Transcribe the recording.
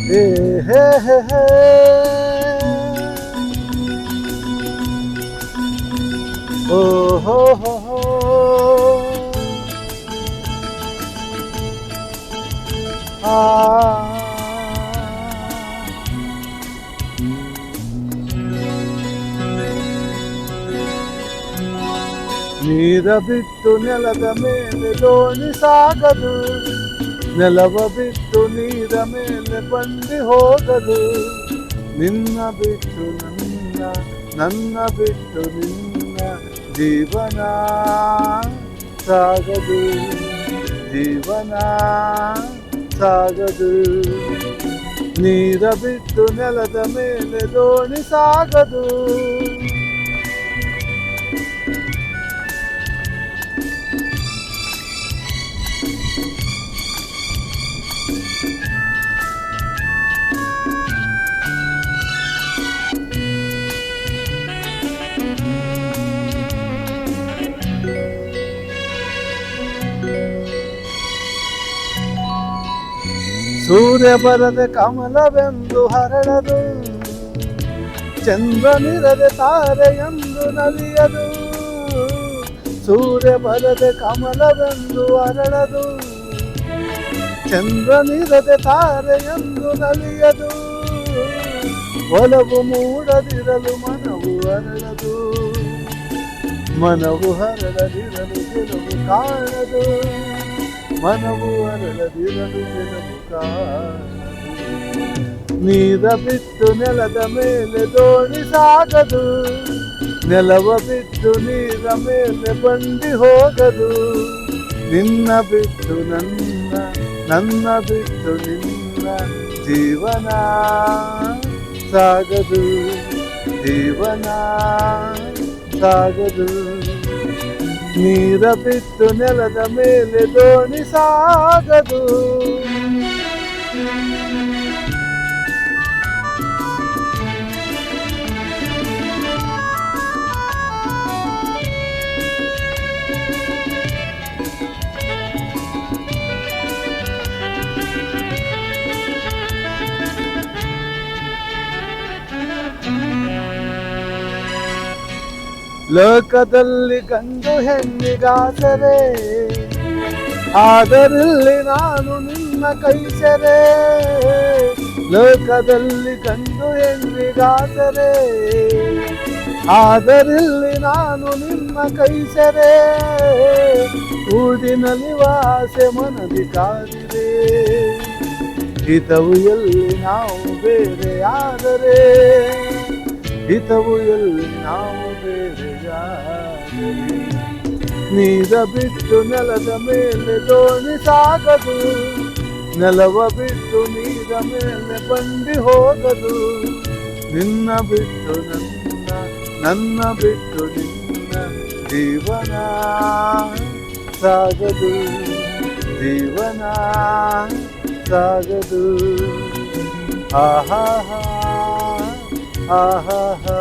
ಹೇ ಹೇ ಹೇ ಹೇ. ಓ ಹೋ ಹೋ ಹೋ. ಆ ನೀರ ಬಿಟ್ಟು ನೆಲದ ಮೇಲೆ ದೋಣಿ ಸಾಗದು, ನೆಲವ ಬಿಟ್ಟು ನೀರ ಮೇಲೆ ಬಂಡಿ ಹೋಗದು. ನಿನ್ನ ಬಿಟ್ಟು ನನ್ನ, ನನ್ನ ಬಿಟ್ಟು ನಿನ್ನ ಜೀವನ ಸಾಗದು, ಜೀವನ ಸಾಗದು. ನೀರ ಬಿಟ್ಟು ನೆಲದ ಮೇಲೆ ದೋಣಿ ಸಾಗದು. ಸೂರ್ಯ ಬರದೆ ಕಮಲವೆಂದು ಹರಳದು, ಚಂದ್ರನಿರದೆ ತಾರೆಯೆಂದು ನಲಿಯದು. ಸೂರ್ಯ ಬರದೆ ಕಮಲವೆಂದು ಹರಳದು, ಚಂದ್ರನಿರದೆ ತಾರೆಯೆಂದು ನಲಿಯದು. ಒಲವು ಮೂಡದಿರಲು ಮನವು ಹರಳದು, ಮನವು ಹರಳದಿರಲು ಗೆಲುವು ಕಾಣದು. ಮನವು ಹರಳದಿರಲು ಗೆಲುವು ಕಾಣದು. ನೀರ ಬಿಟ್ಟು ನೆಲದ ಮೇಲೆ ದೋಣಿ ಸಾಗದು, ನೆಲವ ಬಿಟ್ಟು ನೀರ ಮೇಲೆ ಬಂಡಿ ಹೋಗದು. ನಿನ್ನ ಬಿಟ್ಟು ನನ್ನ, ನನ್ನ ಬಿಟ್ಟು ನಿನ್ನ ಜೀವನ ಸಾಗದು, ಜೀವನ ಸಾಗದು. ನೀರ ಬಿಟ್ಟು ನೆಲದ ಮೇಲೆ ದೋಣಿ ಸಾಗದು. ಲೋಕದಲ್ಲಿ ಗಂಡು ಹೆಣ್ಣಿಗಾಸರೆ, ಆದರಿಲ್ಲಿ ನಾನು ನಿನ್ನ ಕೈ ಸೆರೆ. ಲೋಕದಲ್ಲಿ ಗಂಡು ಹೆಣ್ಣಿಗಾಸರೆ, ಆದರಿಲ್ಲಿ ನಾನು ನಿನ್ನ ಕೈ ಸೆರೆ. ಊಡಿನಲ್ಲಿ ವಾಸೆ ಮನದಿ ಕಾದಿದೆ, ಹಿತವು ಎಲ್ಲಿ ನಾವು ಬೇರೆಯಾದರೆ. ಹಿತವು ಎಲ್ಲಿ ನಾವು ಬೇರೆಯಾದರೆ. ನೀರ ಬಿಟ್ಟು ನೆಲದ ಮೇಲೆ ದೋಣಿ ಸಾಗದು, ನೆಲವ ಬಿಟ್ಟು ನೀರ ಮೇಲೆ ಬಂಡಿ ಹೋಗದು. ನಿನ್ನ ಬಿಟ್ಟು ನನ್ನ, ನನ್ನ ಬಿಟ್ಟು ನಿನ್ನ ಜೀವನ ಸಾಗದು, ಜೀವನ ಸಾಗದು. ಆಹಾ ಆಹಾ.